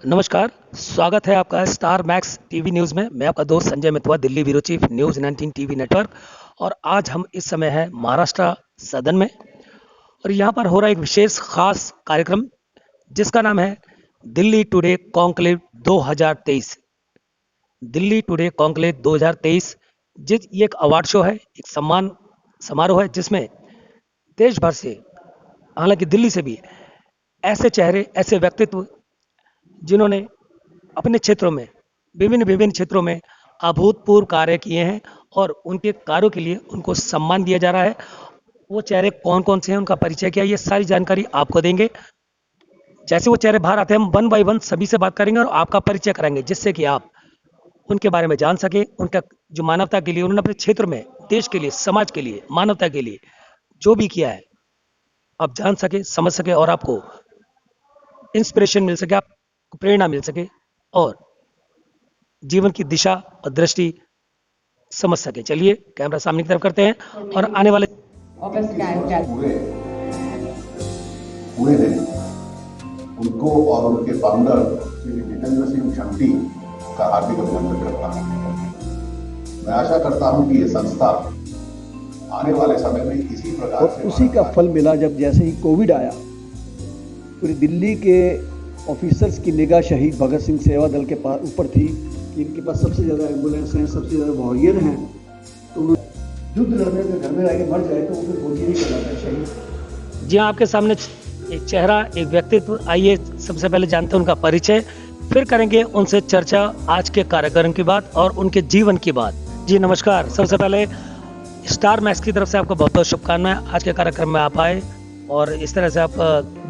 नमस्कार, स्वागत है आपका स्टार मैक्स टीवी न्यूज़ में। मैं आपका दोस्त संजय मितवा, Delhi bureau chief news 19 TV network. और आज हम इस समय हैं महाराष्ट्र सदन में और यहाँ पर हो रहा है एक विशेष खास कार्यक्रम जिसका नाम है Delhi today conclave 2023। Delhi today conclave 2023 ये एक अवार्ड शो है, एक सम्मान समारोह है जिसमें देश भर से, हालांकि दिल्ली से भी, ऐसे चेहरे, ऐसे व्यक्तित्व जिन्होंने अपने क्षेत्रों में, विभिन्न विभिन्न क्षेत्रों में अभूतपूर्व कार्य किए हैं और उनके कार्यों के लिए उनको सम्मान दिया जा रहा है। वो चेहरे कौन कौन से हैं, उनका परिचय क्या है, ये सारी जानकारी आपको देंगे। जैसे वो चेहरे बाहर आते हैं, हम वन बाय वन सभी से बात करेंगे और आपका परिचय कराएंगे, जिससे कि आप उनके बारे में जान सके। उनका जो मानवता के लिए उन्होंने अपने क्षेत्र में, देश के लिए, समाज के लिए, मानवता के लिए जो भी किया है, आप जान सके, समझ सके और आपको इंस्पिरेशन मिल सके, आपको प्रेरणा मिल सके और जीवन की दिशा और दृष्टि समझ सके। चलिए कैमरा सामने की तरफ करते हैं और आने वाले पूरे हुए हैं, उनको और उनके फाउंडर श्री जितेंद्र सिंह शंटी का हार्दिक अभिनंदन करता हूं। मैं आशा करता हूं कि ये संस्था आने वाले समय में इसी प्रकार और से उसी का फल मिला जब जैसे ही कोविड आया, पूरी दिल्ली के ऑफिसर्स की निगाह शहीद भगत सिंह सेवा दल के ऊपर थी कि इनके पास सबसे ज़्यादा एम्बुलेंस हैं, सबसे ज़्यादा वॉरियर हैं, तो युद्ध लड़ने में घर में रह के मर जाए तो वो फिर फौजी नहीं कहलाता है, शहीद। जी हाँ, आपके सामने एक चेहरा, एक व्यक्तित्व। आइए सबसे पहले जानते हैं उनका परिचय, फिर करेंगे उनसे चर्चा आज के कार्यक्रम की बात और उनके जीवन की बात। जी नमस्कार, सबसे पहले स्टार मैक्स की तरफ से आपको बहुत बहुत शुभकामनाएं। आज के कार्यक्रम में आप आए और इस तरह से आप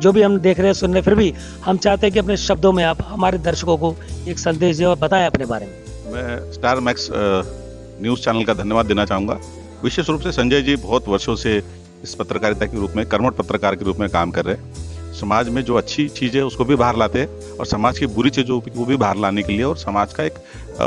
जो भी हम देख रहे हैं, सुन रहे हैं, फिर भी हम चाहते हैं कि अपने शब्दों में आप हमारे दर्शकों को एक संदेश दें और बताएं अपने बारे में। मैं स्टार मैक्स न्यूज़ चैनल का धन्यवाद देना चाहूँगा। विशेष रूप से संजय जी बहुत वर्षों से इस पत्रकारिता के रूप में, कर्मठ पत्रकार के रूप में काम कर रहे हैं। समाज में जो अच्छी चीज़ है उसको भी बाहर लाते हैं और समाज की बुरी चीज़ वो भी बाहर लाने के लिए, और समाज का एक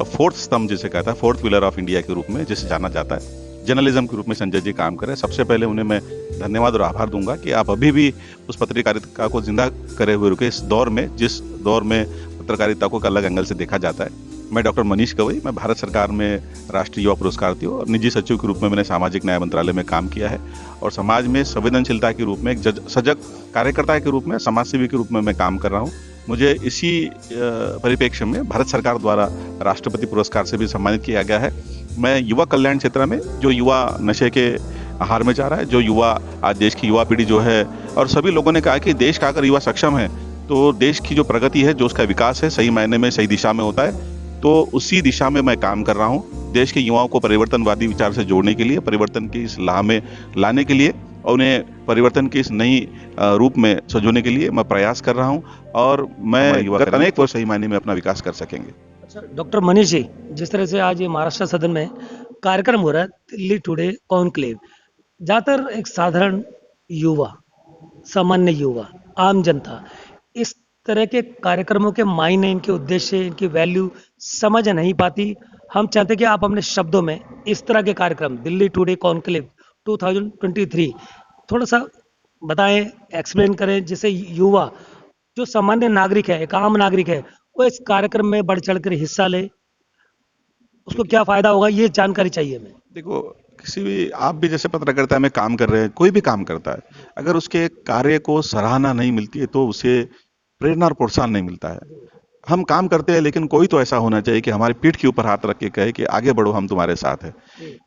फोर्थ स्तंभ जिसे कहता है, फोर्थ पिलर ऑफ इंडिया के रूप में जिसे जाना जाता है, जर्नलिज्म के रूप में संजय जी काम कर रहे हैं। सबसे पहले उन्हें मैं धन्यवाद और आभार दूंगा कि आप अभी भी उस पत्रकारिता को जिंदा करे हुए रुके इस दौर में, जिस दौर में पत्रकारिता को एक अलग एंगल से देखा जाता है। मैं डॉक्टर मनीष गवई, मैं भारत सरकार में राष्ट्रीय युवा पुरस्कार और निजी सचिव के रूप में मैंने सामाजिक न्याय मंत्रालय में काम किया है और समाज में संवेदनशीलता के रूप में, एक सजग कार्यकर्ता के रूप में, समाजसेवी के रूप में मैं काम कर रहा हूँ। मुझे इसी परिप्रेक्ष्य में भारत सरकार द्वारा राष्ट्रपति पुरस्कार से भी सम्मानित किया गया है। मैं युवा कल्याण क्षेत्र में, जो युवा नशे के आहार में जा रहा है, जो युवा आज देश की युवा पीढ़ी जो है, और सभी लोगों ने कहा कि देश का अगर युवा सक्षम है तो देश की जो प्रगति है, जो उसका विकास है, सही मायने में सही दिशा में होता है। तो उसी दिशा में मैं काम कर रहा हूँ। देश के युवाओं को परिवर्तनवादी विचार से जोड़ने के लिए, परिवर्तन की इस राह में लाने के लिए और उन्हें परिवर्तन की इस नई रूप में सजोने के लिए मैं प्रयास कर रहा हूँ और मैं युवा अनेक वर्ष सही मायने में अपना विकास कर सकेंगे। अच्छा डॉक्टर मनीष जी, जिस तरह से आज ये महाराष्ट्र सदन में कार्यक्रम हो रहा है दिल्ली टुडे कॉन्क्लेव, ज़्यादातर एक साधारण युवा, सामान्य युवा, आम जनता इस तरह के कार्यक्रमों के मायने, इनके उद्देश्य, इनकी वैल्यू समझ नहीं पाती। हम चाहते हैं कि आप अपने शब्दों में इस तरह के कार्यक्रम दिल्ली टुडे कॉन्क्लेव 2023 थोड़ा सा बताएं, एक्सप्लेन करें, जिससे युवा, जो सामान्य नागरिक है, एक आम नागरिक है, वो इस कार्यक्रम में बढ़ चढ़कर हिस्सा ले, उसको क्या फायदा होगा, ये जानकारी चाहिए हमें। देखो, किसी भी, आप भी जैसे पत्रकारिता में काम कर रहे हैं, कोई भी काम करता है, अगर उसके कार्य को सराहना नहीं मिलती है तो उसे प्रेरणा और प्रोत्साहन नहीं मिलता है। हम काम करते हैं लेकिन कोई तो ऐसा होना चाहिए कि हमारी पीठ के ऊपर हाथ रख के कहे कि आगे बढ़ो, हम तुम्हारे साथ हैं।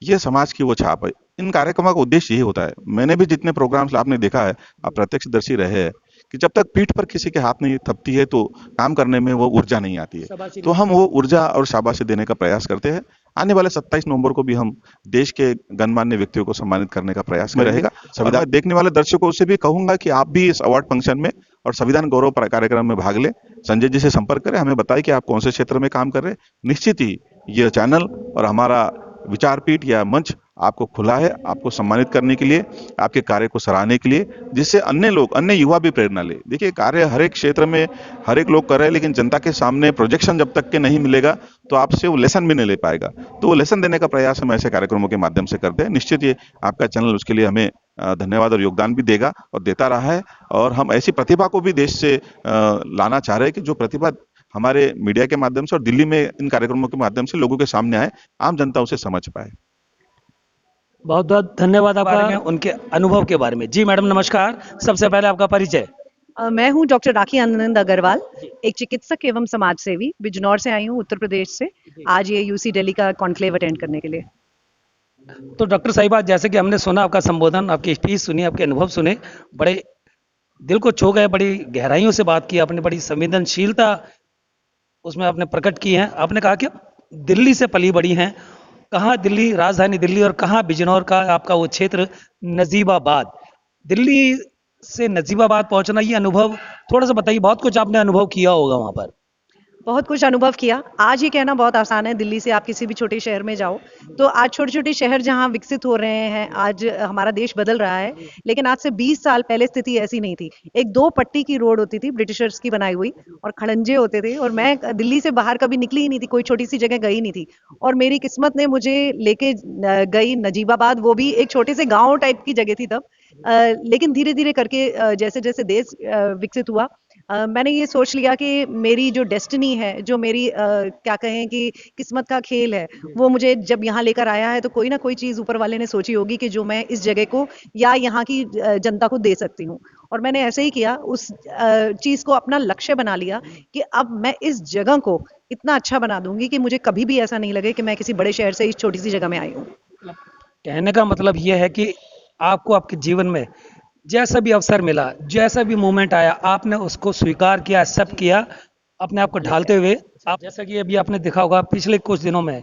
ये समाज की वो छाप है। इन कार्यक्रमों का उद्देश्य यही होता है। मैंने भी जितने प्रोग्राम्स आपने देखा है, आप प्रत्यक्षदर्शी रहे हैं कि जब तक पीठ पर किसी के हाथ नहीं थपती है तो काम करने में वो ऊर्जा नहीं आती है। तो हम वो ऊर्जा और शाबाशी देने का प्रयास करते हैं। आने वाले 27 नवंबर को भी हम देश के गणमान्य व्यक्तियों को सम्मानित करने का प्रयास में रहेगा। संविधान देखने वाले दर्शकों से भी कहूंगा कि आप भी इस अवार्ड फंक्शन में और संविधान गौरव कार्यक्रम में भाग लें। संजय जी से संपर्क करें, हमें बताएं कि आप कौन से क्षेत्र में काम कर रहे हैं। निश्चित ही यह चैनल और हमारा विचारपीठ या मंच आपको खुला है, आपको सम्मानित करने के लिए, आपके कार्य को सराहने के लिए, जिससे अन्य लोग, अन्य युवा भी प्रेरणा ले। देखिए, कार्य हर एक क्षेत्र में हर एक लोग कर रहे हैं, लेकिन जनता के सामने प्रोजेक्शन जब तक के नहीं मिलेगा तो आपसे वो लेसन भी नहीं ले पाएगा। तो वो लेसन देने का प्रयास हम ऐसे कार्यक्रमों के माध्यम से करते हैं। निश्चित ये आपका चैनल उसके लिए हमें धन्यवाद और योगदान भी देगा और देता रहा है। और हम ऐसी प्रतिभा को भी देश से लाना चाह रहे हैं कि जो प्रतिभा हमारे मीडिया के माध्यम से और दिल्ली में इन कार्यक्रमों के माध्यम से लोगों के सामने आए, आम जनता उसे समझ पाए। बहुत बहुत धन्यवाद आपका उनके अनुभव के बारे में। जी मैडम नमस्कार, सबसे पहले आपका परिचय। मैं हूं डॉक्टर राखी आनंद अग्रवाल, एक चिकित्सक एवं समाज सेवी। बिजनौर से आई हूं, उत्तर प्रदेश से। आज ये यूसी दिल्ली का कॉन्क्लेव अटेंड करने के लिए। तो डॉक्टर साहिबा, जैसे कि हमने सुना आपका संबोधन, आपकी स्पीच सुनी, आपके अनुभव सुने, बड़े दिल को छू गए, बड़ी गहराइयों से बात की आपने, बड़ी संवेदनशीलता उसमें आपने प्रकट की है। आपने कहा कि दिल्ली से पली बड़ी हैं, कहाँ दिल्ली, राजधानी दिल्ली, और कहाँ बिजनौर का आपका वो क्षेत्र नजीबाबाद। दिल्ली से नजीबाबाद पहुंचना, ये अनुभव थोड़ा सा बताइए। बहुत कुछ आपने अनुभव किया होगा वहां पर। बहुत कुछ अनुभव किया। आज ये कहना बहुत आसान है, दिल्ली से आप किसी भी छोटे शहर में जाओ तो आज छोटे छोटे शहर जहां विकसित हो रहे हैं, आज हमारा देश बदल रहा है। लेकिन आज से 20 साल पहले स्थिति ऐसी नहीं थी। एक 2 पट्टी की रोड होती थी, ब्रिटिशर्स की बनाई हुई, और खड़ंजे होते थे, और मैं दिल्ली से बाहर कभी निकली ही नहीं थी, कोई छोटी सी जगह गई नहीं थी। और मेरी किस्मत ने मुझे लेके गई नजीबाबाद, वो भी एक छोटे से गाँव टाइप की जगह थी तब। लेकिन धीरे धीरे करके जैसे जैसे देश विकसित हुआ, मैंने ये सोच लिया कि मेरी जो डेस्टिनी है, जो मेरी क्या कहें कि किस्मत का खेल है, वो मुझे जब यहाँ लेकर आया है, तो कोई ना कोई चीज़ ऊपर वाले ने सोची होगी कि जो मैं इस जगह को या यहाँ की जनता को दे सकती हूँ। और मैंने ऐसे ही किया, उस चीज़ को अपना लक्ष्य बना लिया कि अब मैं इस जगह को इतना अच्छा बना दूंगी कि मुझे कभी भी ऐसा नहीं लगे कि मैं किसी बड़े शहर से इस छोटी सी जगह में आई हूँ। कहने का मतलब ये है कि आपको आपके जीवन में जैसा भी अवसर मिला, जैसा भी मोमेंट आया, आपने उसको स्वीकार किया, एक्सेप्ट किया, अपने आप को ढालते हुए। आप जैसा कि अभी आपने देखा होगा, पिछले कुछ दिनों में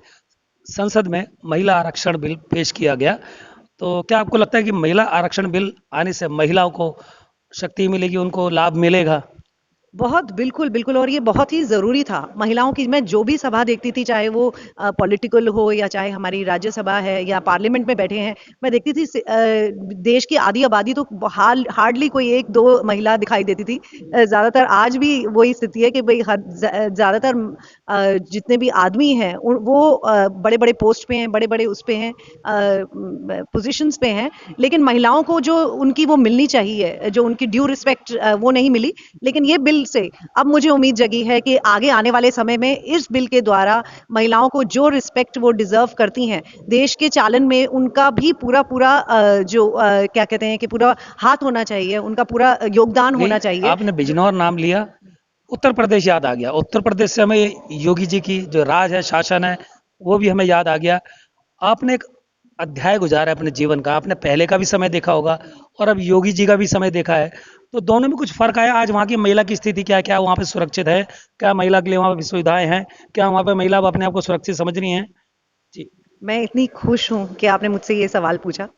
संसद में महिला आरक्षण बिल पेश किया गया। तो क्या आपको लगता है कि महिला आरक्षण बिल आने से महिलाओं को शक्ति मिलेगी, उनको लाभ मिलेगा? बहुत, बिल्कुल, बिल्कुल। और ये बहुत ही ज़रूरी था। महिलाओं की मैं जो भी सभा देखती थी, चाहे वो पॉलिटिकल हो या चाहे हमारी राज्यसभा है या पार्लियामेंट में बैठे हैं, मैं देखती थी देश की आधी आबादी तो हार्डली कोई 1-2 महिला दिखाई देती थी। ज़्यादातर आज भी वही स्थिति है कि भई ज़्यादातर जितने भी आदमी हैं वो बड़े-बड़े पोस्ट पे हैं, बड़े-बड़े उस पे हैं, पोज़ीशंस पे हैं। लेकिन महिलाओं को जो उनकी वो मिलनी चाहिए, जो उनकी ड्यू रिस्पेक्ट, वो नहीं मिली। लेकिन ये बिल से अब मुझे उम्मीद जगी है कि आगे आने वाले समय में इस बिल के द्वारा महिलाओं को जो रिस्पेक्ट वो डिजर्व करती हैं, देश के चालन में उनका भी पूरा क्या कहते हैं कि पूरा हाथ होना चाहिए, उनका पूरा योगदान होना चाहिए। आपने बिजनौर नाम लिया, उत्तर प्रदेश याद आ गया। उत्तर प्रदेश से हमें योगी जी की जो राज है, शासन है, वो भी हमें याद आ गया। आपने एक अध्याय गुजारा है अपने जीवन का, आपने पहले का भी समय देखा होगा और अब योगी जी का भी समय देखा है। तो दोनों में कुछ फर्क आया? आज वहाँ की महिला की स्थिति क्या है? क्या वहाँ पे सुरक्षित है? क्या महिला के लिए वहाँ पे सुविधाएं हैं? क्या वहाँ पे महिला अपने आप को सुरक्षित समझ रही हैं? जी। मैं इतनी खुश हूँ कि आपने मुझसे ये सवाल पूछा।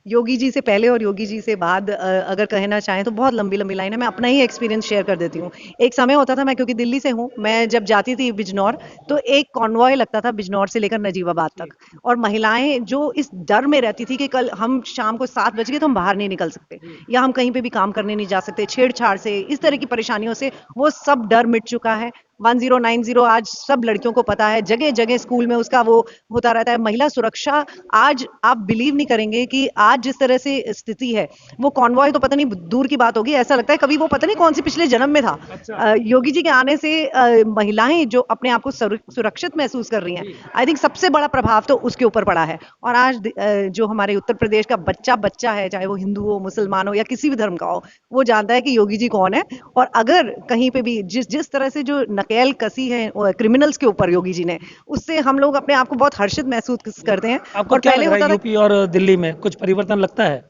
योगी जी से पहले और योगी जी से बाद अगर कहना चाहें तो बहुत लंबी लाइन है। मैं अपना ही एक्सपीरियंस शेयर कर देती हूँ। एक समय होता था, मैं क्योंकि दिल्ली से हूँ, मैं जब जाती थी बिजनौर, तो एक कॉन्वॉय लगता था बिजनौर से लेकर नजीबाबाद तक, और महिलाएं जो इस डर में रहती थी कि कल हम शाम को 7 बज गए तो हम बाहर नहीं निकल सकते, या हम कहीं पे भी काम करने नहीं जा सकते, छेड़छाड़ से, इस तरह की परेशानियों से वो सब डर मिट चुका है। 1090 आज सब लड़कियों को पता है, जगह जगह स्कूल में उसका वो होता रहता है। महिला सुरक्षा आज आप बिलीव नहीं करेंगे कि आज जिस तरह से स्थिति है, वो कॉन्वॉय तो पता नहीं दूर की बात होगी, ऐसा लगता है कभी वो पता नहीं कौन सी पिछले जन्म में था। योगी जी के आने से महिलाएं जो अपने आप को सुरक्षित महसूस कर रही हैं, आई थिंक सबसे बड़ा प्रभाव तो उसके ऊपर पड़ा है। और आज जो हमारे उत्तर प्रदेश का बच्चा है, चाहे वो हिंदू हो, मुसलमान हो या किसी भी धर्म का हो, वो जानता है कि योगी जी कौन है। और अगर कहीं पे भी जिस तरह से जो नकेल कसी है क्रिमिनल्स के ऊपर योगी जी ने, उससे हम लोग अपने आप को बहुत हर्षित महसूस करते हैं। आपको और क्या पहले लग रहा है, होता था, यूपी और दिल्ली में कुछ परिवर्तन लगता है?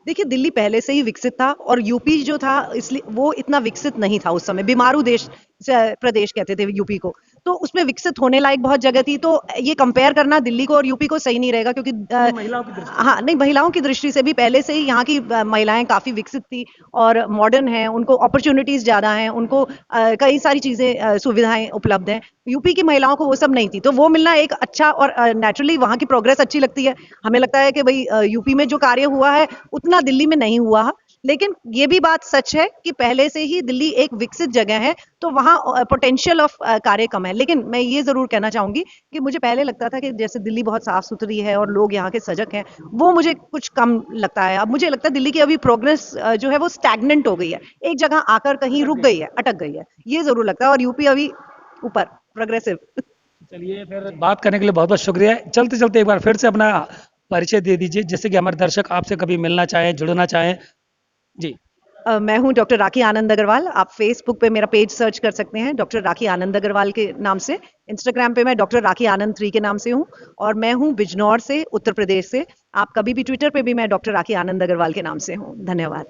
देखिए दिल्ली पहले से ही विकसित था और यूपी जो था इसलिए वो इतना विकसित नहीं था उस समय। बीमारू प्रदेश कहते थे यूपी को, तो उसमें विकसित होने लायक बहुत जगह थी। तो ये कंपेयर करना दिल्ली को और यूपी को सही नहीं रहेगा, क्योंकि हाँ नहीं, महिलाओं की दृष्टि से भी पहले से ही यहाँ की महिलाएं काफी विकसित थी और मॉडर्न हैं, उनको अपॉर्चुनिटीज ज्यादा हैं, उनको कई सारी चीजें सुविधाएं उपलब्ध हैं। यूपी की महिलाओं को वो सब नहीं थी, तो वो मिलना एक अच्छा, और नेचुरली वहाँ की प्रोग्रेस अच्छी लगती है। हमें लगता है कि भाई यूपी में जो कार्य हुआ है उतना दिल्ली में नहीं हुआ। लेकिन ये भी बात सच है कि पहले से ही दिल्ली एक विकसित जगह है, तो वहाँ पोटेंशियल ऑफ कार्य कम है। लेकिन मैं ये जरूर कहना चाहूंगी कि मुझे पहले लगता था कि जैसे दिल्ली बहुत साफ सुथरी है और लोग यहाँ के सजग हैं, वो मुझे कुछ कम लगता है। अब मुझे लगता है दिल्ली की अभी प्रोग्रेस जो है वो स्टैग्नेंट हो गई है, एक जगह आकर कहीं रुक गई है, अटक गई है, ये जरूर लगता है। और यूपी अभी ऊपर प्रोग्रेसिव। चलिए फिर बात करने के लिए बहुत बहुत शुक्रिया। चलते चलते एक बार फिर से अपना परिचय दे दीजिए, जिससे कि हमारे दर्शक आपसे कभी मिलना चाहें, जुड़ना चाहें। जी। मैं हूं डॉक्टर राखी आनंद अग्रवाल। आप फेसबुक पे मेरा पेज सर्च कर सकते हैं डॉक्टर राखी आनंद अग्रवाल के नाम से। इंस्टाग्राम पे मैं डॉक्टर राखी आनंद 3 के नाम से हूं, और मैं हूं बिजनौर से, उत्तर प्रदेश से। आप कभी भी ट्विटर पे भी मैं डॉक्टर राखी आनंद अग्रवाल के नाम से हूं। धन्यवाद।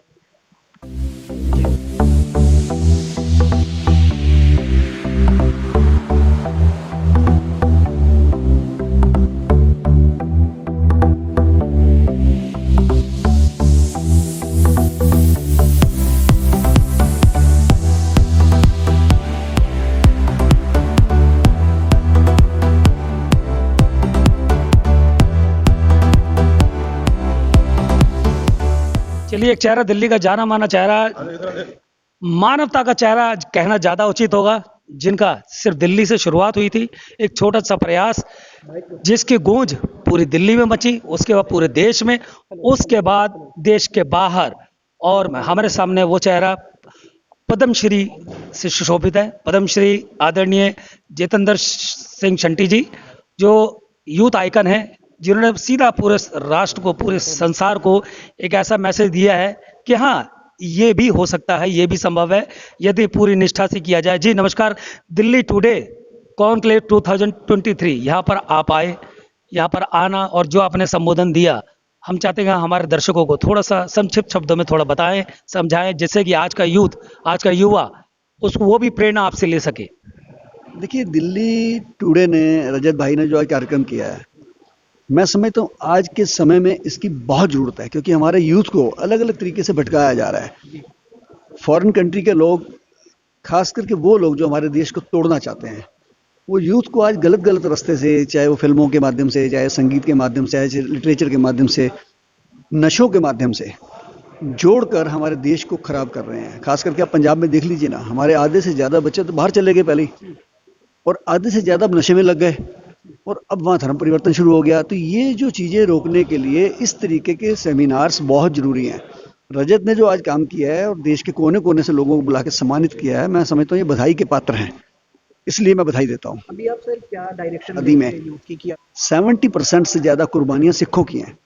चलिए, एक चेहरा दिल्ली का जाना माना चेहरा, मानवता का चेहरा कहना ज्यादा उचित होगा, जिनका सिर्फ दिल्ली से शुरुआत हुई थी। एक छोटा सा प्रयास जिसकी गूंज पूरी दिल्ली में मची, उसके बाद पूरे देश में, उसके बाद देश के बाहर। और हमारे सामने वो चेहरा पद्मश्री से सुशोभित है, पद्मश्री आदरणीय जितेंद्र सिंह शंटी जी, जो यूथ आइकन है, जिन्होंने सीधा पूरे राष्ट्र को, पूरे संसार को एक ऐसा मैसेज दिया है कि हाँ, ये भी हो सकता है, ये भी संभव है, यदि पूरी निष्ठा से किया जाए। जी नमस्कार। दिल्ली टुडे कॉन्क्लेव 2023 यहाँ पर आप आए, यहाँ पर आना और जो आपने संबोधन दिया, हम चाहते हैं हमारे दर्शकों को थोड़ा सा संक्षिप्त शब्दों में थोड़ा बताएं, समझाएं, जिससे कि आज का यूथ, आज का युवा, उसको वो भी प्रेरणा आपसे ले सके। देखिए, दिल्ली टुडे ने, रजत भाई ने जो आज कार्यक्रम किया है, मैं समझता हूँ आज के समय में इसकी बहुत ज़रूरत है, क्योंकि हमारे यूथ को अलग अलग तरीके से भटकाया जा रहा है। फॉरेन कंट्री के लोग, खास करके वो लोग जो हमारे देश को तोड़ना चाहते हैं, वो यूथ को आज गलत गलत रास्ते से, चाहे वो फिल्मों के माध्यम से, चाहे संगीत के माध्यम से, चाहे लिटरेचर के माध्यम से, नशों के माध्यम से जोड़कर हमारे देश को खराब कर रहे हैं। खास करके आप पंजाब में देख लीजिए ना, हमारे आधे से ज़्यादा बच्चे तो बाहर चले गए पहले ही, और आधे से ज़्यादा नशे में लग गए, और अब वहाँ धर्म परिवर्तन शुरू हो गया। तो ये जो चीज़ें रोकने के लिए इस तरीके के सेमिनार्स बहुत ज़रूरी हैं। रजत ने जो आज काम किया है और देश के कोने कोने से लोगों को बुला के सम्मानित किया है, मैं समझता हूँ ये बधाई के पात्र हैं, इसलिए मैं बधाई देता हूँ। अभी आप सर क्या डायरेक्शन अभी में की किया? 70% से ज़्यादा कुर्बानियाँ सिखों की हैं।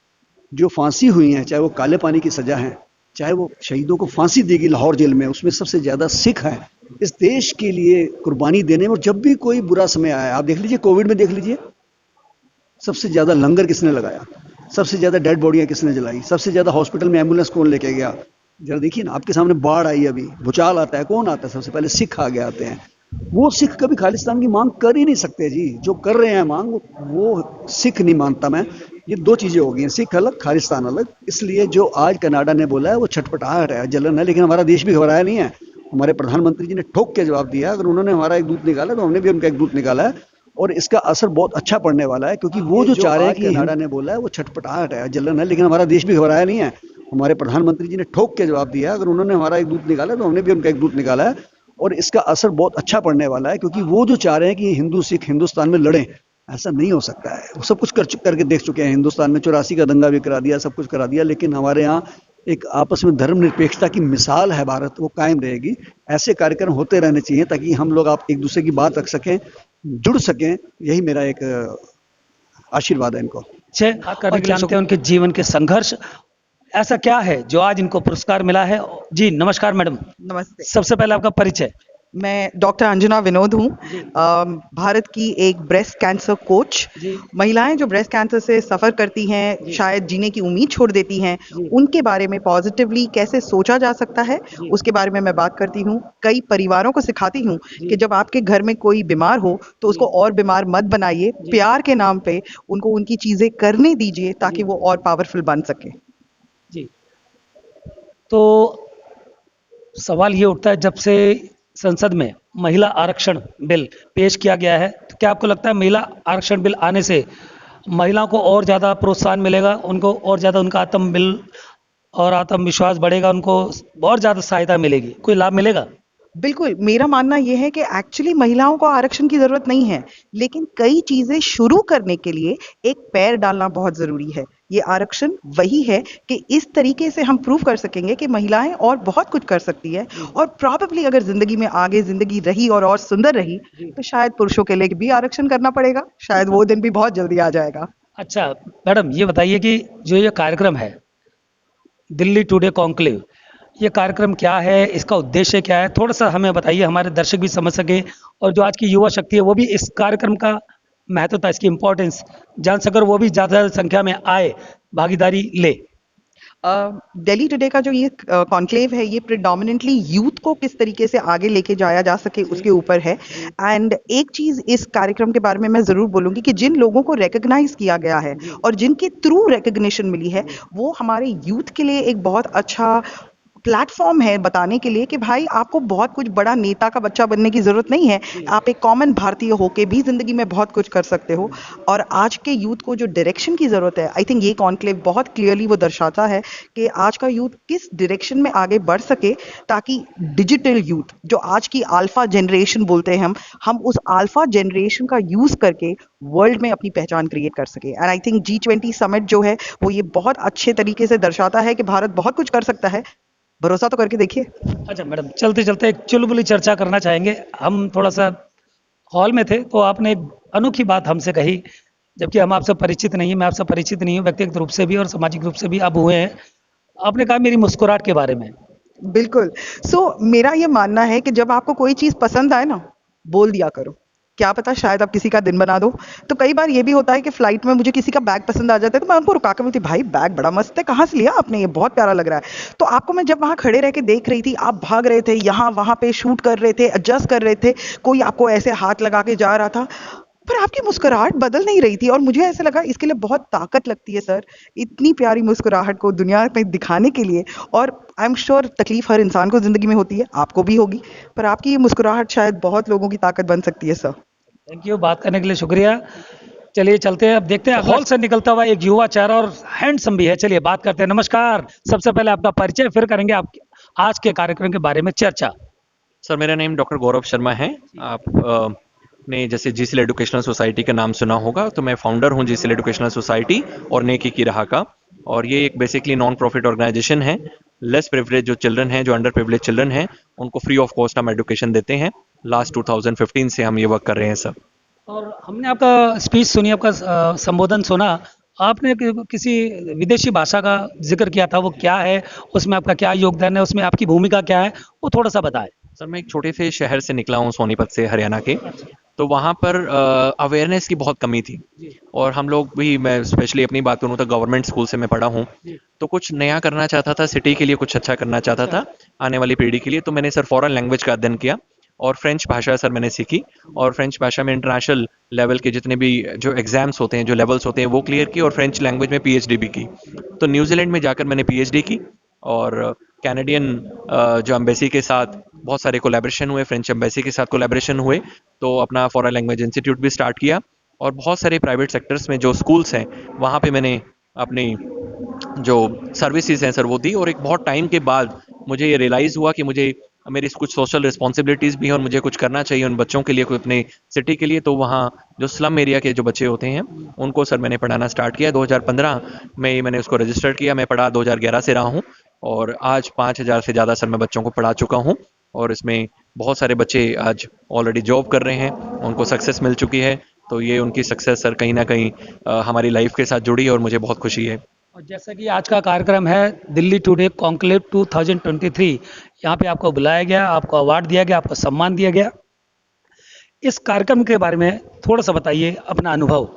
जो फांसी हुई हैं, चाहे वो काले पानी की सज़ा है, चाहे वो शहीदों को फांसी देगी लाहौर जेल में, उसमें सबसे ज़्यादा सिख है इस देश के लिए कुर्बानी देने में। और जब भी कोई बुरा समय आया, आप देख लीजिए, कोविड में देख लीजिए, सबसे ज़्यादा लंगर किसने लगाया, सबसे ज़्यादा डेड बॉडियाँ किसने जलाई, सबसे ज़्यादा हॉस्पिटल में एम्बुलेंस कौन लेके गया। जरा देखिए ना, आपके सामने बाढ़ आई, अभी भूचाल आता है, कौन आता है? सबसे पहले सिख आगे आते हैं। वो सिख कभी खालिस्तान की मांग कर ही नहीं सकते जी। जो कर रहे हैं मांग, वो सिख नहीं मानता मैं। ये दो चीज़ें हो गई हैं, सिख अलग, खालिस्तान अलग। इसलिए जो आज कनाडा ने बोला है वो छटपटाहट है, जलन है, लेकिन हमारा देश भी घबराया नहीं है। हमारे प्रधानमंत्री जी ने ठोक के जवाब दिया। अगर उन्होंने हमारा एक दूत निकाला तो हमने भी उनका एक दूत निकाला है, और इसका असर बहुत अच्छा पड़ने वाला है। क्योंकि वो जो चाह रहे हैं कि कनाडा ने बोला है वो छटपटाहट है, जलन है, लेकिन हमारा देश भी घबराया नहीं है। हमारे प्रधानमंत्री जी ने ठोक के जवाब दिया। अगर उन्होंने हमारा एक दूत निकाला तो हमने भी उनका एक दूत निकाला है, और इसका असर बहुत अच्छा पड़ने वाला है। क्योंकि वो जो चाह रहे हैं कि हिंदू सिख हिंदुस्तान में लड़ें, ऐसा नहीं हो सकता है। वो सब कुछ करके देख चुके हैं। हिंदुस्तान में 84 का दंगा भी करा दिया, सब कुछ करा दिया, लेकिन हमारे यहाँ एक आपस में धर्मनिरपेक्षता की मिसाल है भारत, वो कायम रहेगी। ऐसे कार्यक्रम होते रहने चाहिए ताकि हम लोग आप एक दूसरे की बात रख सकें, जुड़ सकें। यही मेरा एक आशीर्वाद है इनको। बात करने के लिए जानते हैं उनके जीवन के संघर्ष, ऐसा क्या है जो आज इनको पुरस्कार मिला है। जी नमस्कार मैडम। नमस्ते। सबसे पहले आपका परिचय। मैं डॉक्टर अंजना विनोद हूँ, भारत की एक ब्रेस्ट कैंसर कोच। महिलाएं जो ब्रेस्ट कैंसर से सफ़र करती हैं, शायद जीने की उम्मीद छोड़ देती हैं, उनके बारे में पॉजिटिवली कैसे सोचा जा सकता है, उसके बारे में मैं बात करती हूँ। कई परिवारों को सिखाती हूँ कि जब आपके घर में कोई बीमार हो तो उसको और बीमार मत बनाइए, प्यार के नाम पे उनको उनकी चीज़ें करने दीजिए ताकि वो और पावरफुल बन सके। जी, तो सवाल ये उठता है, जब से संसद में महिला आरक्षण बिल पेश किया गया है, तो क्या आपको लगता है महिला आरक्षण बिल आने से महिलाओं को और ज़्यादा प्रोत्साहन मिलेगा, उनको और ज़्यादा उनका आत्मविश्वास बढ़ेगा, उनको बहुत ज़्यादा सहायता मिलेगी, कोई लाभ मिलेगा? बिल्कुल, मेरा मानना ये है कि एक्चुअली महिलाओं को आरक्षण की ज़रूरत नहीं है, लेकिन कई चीज़ें शुरू करने के लिए एक पैर डालना बहुत ज़रूरी है। ये आरक्षण वही है कि इस तरीके से हम प्रूव कर सकेंगे कि महिलाएँ और बहुत कुछ कर सकती है और प्रोबेबली अगर ज़िंदगी में आगे ज़िंदगी रही और सुंदर रही, तो शायद पुरुषों के लिए भी आरक्षण करना पड़ेगा, शायद वो दिन भी बहुत जल्दी आ जाएगा। अच्छा, मैडम ये बताइए कि जो ये कार्यक्रम है, दिल्ली टुडे कॉन्क्लेव, ये कार्यक्रम क्या है? इसका उद्देश्य क्या है? थोड़ा-सा हमें बताइए, हमारे दर्शक भी समझ सकें और जो आज की युवा शक्ति है, वो भी इस कार्यक्रम का महत्वता, इसकी इम्पोर्टेंस जान सके और वो भी ज़्यादा संख्या में आए, भागीदारी ले। दिल्ली टुडे का जो ये कॉन्क्लेव है ये प्रिडोमिनेंटली यूथ को किस तरीके से आगे लेके जाया जा सके उसके ऊपर है एंड एक चीज इस कार्यक्रम के बारे में मैं जरूर बोलूंगी कि जिन लोगों को रिकॉग्नाइज किया गया है और जिनके थ्रू रिकॉग्निशन मिली है वो हमारे यूथ के लिए एक बहुत अच्छा प्लेटफॉर्म है बताने के लिए कि भाई आपको बहुत कुछ बड़ा नेता का बच्चा बनने की जरूरत नहीं है, आप एक कॉमन भारतीय होके भी जिंदगी में बहुत कुछ कर सकते हो और आज के यूथ को जो डायरेक्शन की जरूरत है आई थिंक ये कॉन्क्लेव बहुत क्लियरली वो दर्शाता है कि आज का यूथ किस डायरेक्शन में आगे बढ़ सके ताकि डिजिटल यूथ जो आज की अल्फा जनरेशन बोलते हैं हम उस अल्फा जनरेशन का यूज करके वर्ल्ड में अपनी पहचान क्रिएट कर सके and I think G20 summit जो है वो ये बहुत अच्छे तरीके से दर्शाता है कि भारत बहुत कुछ कर सकता है, भरोसा तो करके देखिए। अच्छा मैडम, चलते-चलते एक चुलबुली चर्चा करना चाहेंगे। हम थोड़ा-सा हॉल में थे, तो आपने एक अनोखी बात हमसे कही, जबकि हम आपसे परिचित नहीं हैं, मैं आपसे परिचित नहीं हूँ, व्यक्तिगत रूप से भी और सामाजिक रूप से भी अब हुए हैं। आपने कहा मेरी मुस्कुराहट के बारे में। बिल्कुल। मेरा ये मानना है कि जब आपको कोई चीज़ पसंद आए ना, बोल दिया करो। क्या पता शायद आप किसी का दिन बना दो। तो कई बार ये भी होता है कि फ्लाइट में मुझे किसी का बैग पसंद आ जाता है, तो मैं उनको रुका के बोलती भाई बैग बड़ा मस्त है, कहाँ से लिया आपने? ये बहुत प्यारा लग रहा है। तो आपको मैं जब वहाँ खड़े रह के देख रही थी, आप भाग रहे थे, यहाँ-वहाँ पे शूट कर रहे थे, एडजस्ट कर रहे थे, कोई आपको ऐसे हाथ लगा के जा रहा था, पर आपकी मुस्कुराहट बदल नहीं रही थी और मुझे ऐसा लगा इसके लिए बहुत ताकत लगती है सर, इतनी प्यारी मुस्कुराहट को दुनिया में दिखाने के लिए और आई एम श्योर तकलीफ हर इंसान को ज़िंदगी में होती है, आपको भी होगी, पर आपकी ये मुस्कुराहट शायद बहुत लोगों की ताकत बन सकती है सर। थैंक यू, बात करने के लिए शुक्रिया। चलिए चलते हैं, अब देखते हैं हॉल से निकलता हुआ एक युवा चेहरा और हैंडसम भी है। चलिए बात करते हैं। नमस्कार, सबसे पहले आपका परिचय, फिर करेंगे आप आज के कार्यक्रम के बारे में चर्चा। सर मेरा नेम डॉक्टर गौरव शर्मा है। आप ने जैसे जीसीएल एजुकेशनल सोसाइटी का नाम सुना होगा, तो मैं फाउंडर हूं जीसीएल एजुकेशनल सोसाइटी और नेकी की राह का। और ये एक बेसिकली नॉन प्रॉफिट ऑर्गेनाइजेशन है। लेस प्रिविलेज जो चिल्ड्रन हैं, जो अंडर प्रिविलेज चिल्ड्रन हैं, उनको फ्री ऑफ कॉस्ट हम एजुकेशन देते हैं। लास्ट 2015 से हम ये वर्क कर रहे हैं सर। और हमने आपका स्पीच सुनी, आपका संबोधन सुना। आपने किसी विदेशी भाषा का जिक्र किया था, वो क्या है? उसमें आपका क्या योगदान है? उसमें आपकी भूमिका क्या है? वो थोड़ा-सा बताएं। सर मैं एक छोटे से शहर से निकला हूँ, सोनीपत से, हरियाणा के। तो वहाँ पर अवेयरनेस की बहुत कमी थी और हम लोग भी, मैं स्पेशली अपनी बात करूँ तो गवर्नमेंट स्कूल से मैं पढ़ा हूँ, तो कुछ नया करना चाहता था, सिटी के लिए कुछ अच्छा करना चाहता था, आने वाली पीढ़ी के लिए। तो मैंने सर फॉरेन लैंग्वेज का अध्ययन किया और फ्रेंच भाषा सर मैंने सीखी और फ्रेंच भाषा में इंटरनेशनल लेवल के जितने भी जो एग्जाम्स होते हैं, जो लेवल्स होते हैं, वो क्लियर की और फ्रेंच लैंग्वेज में पीएचडी भी की। तो न्यूजीलैंड में जाकर मैंने पीएचडी की और कैनेडियन जो एम्बेसी के साथ बहुत सारे कोलैबोरेशन हुए, फ्रेंच एम्बेसी के साथ कोलैबोरेशन हुए, तो अपना फॉरेन लैंग्वेज इंस्टीट्यूट भी स्टार्ट किया और बहुत सारे प्राइवेट सेक्टर्स में जो स्कूल्स हैं वहाँ पे मैंने अपनी जो सर्विसेज हैं सर वो दी। और एक बहुत टाइम के बाद मुझे ये रियलाइज़ हुआ कि मुझे मेरी कुछ सोशल रिस्पॉन्सिबिलिटीज़ भी हैं और मुझे कुछ करना चाहिए उन बच्चों के लिए, कोई अपने सिटी के लिए। तो वहाँ जो स्लम एरिया के जो बच्चे होते हैं उनको सर मैंने पढ़ाना स्टार्ट किया। 2015 में ही मैंने उसको रजिस्टर किया। मैं पढ़ा 2011 से रहा हूँ और आज 5000 से ज़्यादा सर मैं बच्चों को पढ़ा चुका हूँ और इसमें बहुत सारे बच्चे आज ऑलरेडी जॉब कर रहे हैं, उनको सक्सेस मिल चुकी है। तो ये उनकी सक्सेस सर कहीं ना कहीं हमारी लाइफ के साथ जुड़ी है और मुझे बहुत खुशी है। और जैसा कि आज का कार्यक्रम है दिल्ली टुडे कॉन्क्लेव 2023, यहाँ पे आपको बुलाया गया, आपको अवार्ड दिया गया, आपको सम्मान दिया गया। इस कार्यक्रम के बारे में थोड़ा सा बताइए, अपना अनुभव।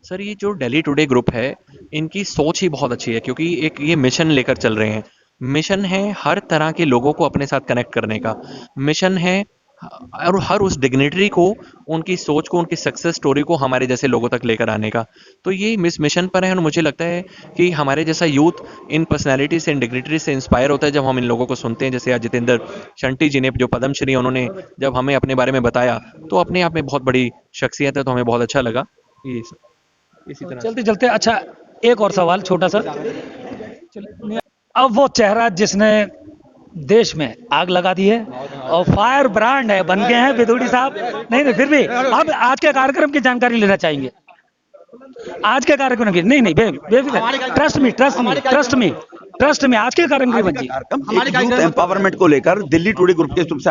सर ये जो दिल्ली टुडे ग्रुप है, इनकी सोच ही बहुत अच्छी है क्योंकि एक ये मिशन लेकर चल रहे हैं। मिशन है हर तरह के लोगों को अपने साथ कनेक्ट करने का। मिशन है और हर उस डिग्निटरी को, उनकी सोच को, उनकी सक्सेस स्टोरी को हमारे जैसे लोगों तक लेकर आने का। तो ये मिस मिशन पर है और मुझे लगता है कि हमारे जैसा यूथ इन पर्सनैलिटी से, इन डिग्निटरी से इंस्पायर होता है जब हम इन लोगों को सुनते हैं। जैसे आज जितेंद्र शंटी जी ने, जो पद्मश्री, उन्होंने जब हमें अपने बारे में बताया तो अपने आप में बहुत बड़ी शख्सियत है, तो हमें बहुत अच्छा लगा। ये इसी तरह चलते चलते, अच्छा एक और सवाल छोटा सा। अब वो चेहरा जिसने देश में आग लगा दी है और फायर ब्रांड है बन गए हैं विदुड़ी साहब। नहीं फिर भी आप आज के कार्यक्रम की जानकारी लेना चाहेंगे। आज के कार्यक्रम की नहीं ट्रस्ट में आज के कार्यक्रम की यूथ एम्पावरमेंट को लेकर दिल्ली टुडे ग्रुप के तरफ से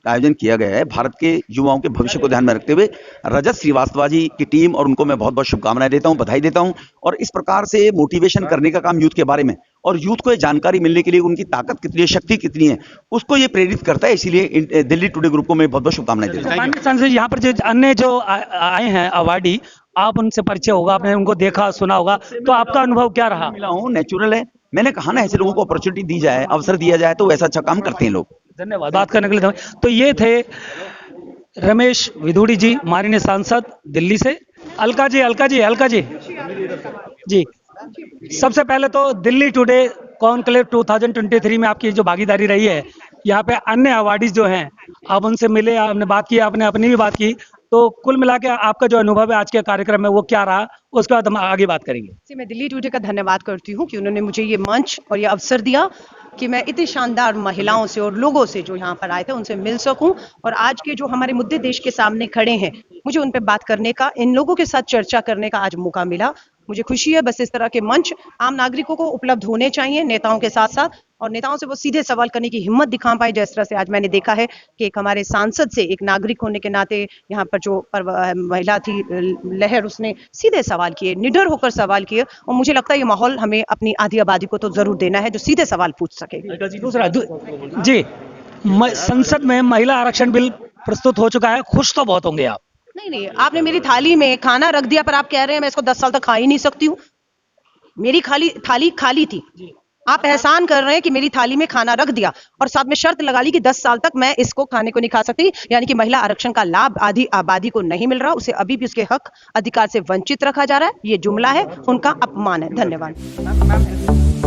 आयोजन किया गया है। भारत के युवाओं के भविष्य को ध्यान में रखते हुए रजत श्रीवास्तव जी की टीम और उनको मैं बहुत बहुत शुभकामनाएं देता हूं, बधाई देता हूं। और इस प्रकार से मोटिवेशन करने का काम यूथ के बारे में और यूथ को ये जानकारी मिलने के लिए उनकी ताकत कितनी है, शक्ति कितनी है, उसको ये प्रेरित करता है। इसीलिए दिल्ली टुडे ग्रुप को मैं बहुत बहुत शुभकामनाएं देता हूँ। यहाँ पर जो अन्य जो आए हैं अवार्डी, आप उनसे परिचय होगा, आपने उनको देखा सुना होगा, तो आपका अनुभव क्या रहा? मिला हूँ, नेचुरल है। मैंने कहा ना, ऐसे लोगों को अपॉर्चुनिटी दी जाए, अवसर दिया जाए तो वैसा अच्छा काम करते हैं लोग। धन्यवाद बात करने के लिए। तो ये थे रमेश विदुड़ी जी, माननीय सांसद दिल्ली से। अलका जी जी, सबसे पहले तो दिल्ली टुडे कॉन्क्लेव 2023 में आपकी जो भागीदारी रही है, यहाँ पे अन्य अवार्डीज जो हैं आप उनसे मिले, आपने बात की, आपने अपनी भी बात की, तो कुल मिला के आपका जो अनुभव है आज के कार्यक्रम में वो क्या रहा, उसके बाद हम आगे बात करेंगे। मैं दिल्ली टुडे का धन्यवाद करती हूँ कि उन्होंने मुझे ये मंच और ये अवसर दिया कि मैं इतनी शानदार महिलाओं से और लोगों से जो यहाँ पर आए थे उनसे मिल सकूं, और आज के जो हमारे मुद्दे देश के सामने खड़े हैं मुझे उन पर बात करने का, इन लोगों के साथ चर्चा करने का आज मौका मिला। मुझे खुशी है। बस इस तरह के मंच आम नागरिकों को उपलब्ध होने चाहिए, नेताओं के साथ साथ, और नेताओं से वो सीधे सवाल करने की हिम्मत दिखा पाए। जिस तरह से आज मैंने देखा है कि एक हमारे सांसद से, एक नागरिक होने के नाते यहाँ पर जो महिला थी लहर, उसने सीधे सवाल किए, निडर होकर सवाल किए, और मुझे लगता है ये माहौल हमें अपनी आधी आबादी को तो जरूर देना है जो सीधे सवाल पूछ सके। दूसरा जी, संसद में महिला आरक्षण बिल प्रस्तुत हो चुका है, खुश तो बहुत होंगे आप। नहीं, आपने मेरी थाली में खाना रख दिया, पर आप कह रहे हैं मैं इसको 10 साल तक खा ही नहीं सकती हूँ। मेरी थाली खाली थी, आप एहसान कर रहे हैं कि मेरी थाली में खाना रख दिया और साथ में शर्त लगा ली कि 10 साल तक मैं इसको खाने को नहीं खा सकती। यानी कि महिला आरक्षण का लाभ आधी आबादी को नहीं मिल रहा, उसे अभी भी उसके हक अधिकार से वंचित रखा जा रहा है। ये जुमला है, उनका अपमान है। धन्यवाद।